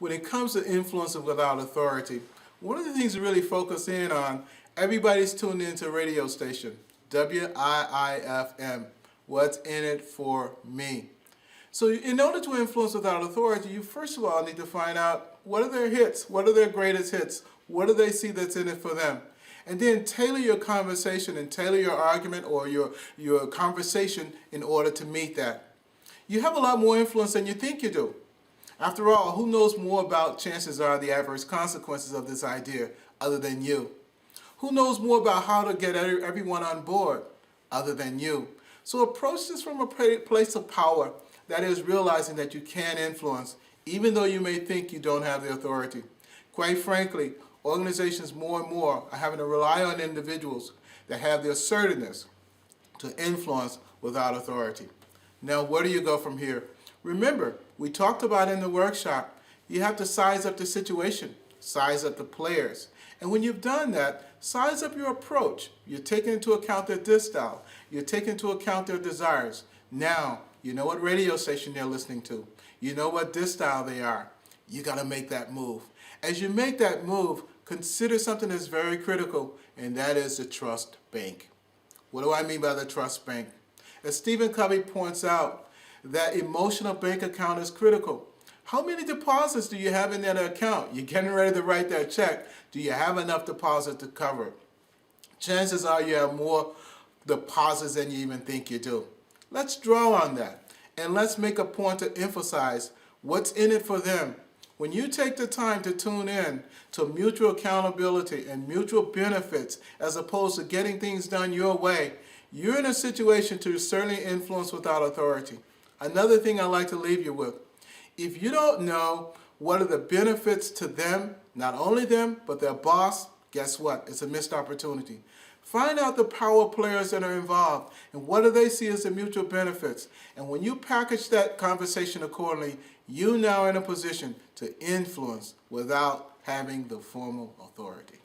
when it comes to influence without authority, one of the things to really focus in on, everybody's tuned into a radio station, WIIFM, what's in it for me. So in order to influence without authority, you first of all need to find out what are their hits, what are their greatest hits, what do they see that's in it for them. And then tailor your conversation and tailor your argument or your conversation in order to meet that. You have a lot more influence than you think you do. After all, who knows more about, chances are, the adverse consequences of this idea other than you? Who knows more about how to get everyone on board other than you? So approach this from a place of power, that is realizing that you can influence, even though you may think you don't have the authority. Quite frankly, organizations more and more are having to rely on individuals that have the assertiveness to influence without authority. Now, where do you go from here? Remember, we talked about in the workshop, you have to size up the situation, size up the players. And when you've done that, size up your approach. You're taking into account their disc-style. You're taking into account their desires. Now, you know what radio station they're listening to. You know what disc-style they are. You got to make that move. As you make that move, consider something that's very critical, and that is the trust bank. What do I mean by the trust bank? As Stephen Covey points out, that emotional bank account is critical. How many deposits do you have in that account? You're getting ready to write that check. Do you have enough deposit to cover it? Chances are you have more deposits than you even think you do. Let's draw on that, and let's make a point to emphasize what's in it for them. When you take the time to tune in to mutual accountability and mutual benefits as opposed to getting things done your way, you're in a situation to certainly influence without authority. Another thing I'd like to leave you with, if you don't know what are the benefits to them, not only them, but their boss, guess what? It's a missed opportunity. Find out the power players that are involved and what do they see as the mutual benefits. And when you package that conversation accordingly, you now are in a position to influence without having the formal authority.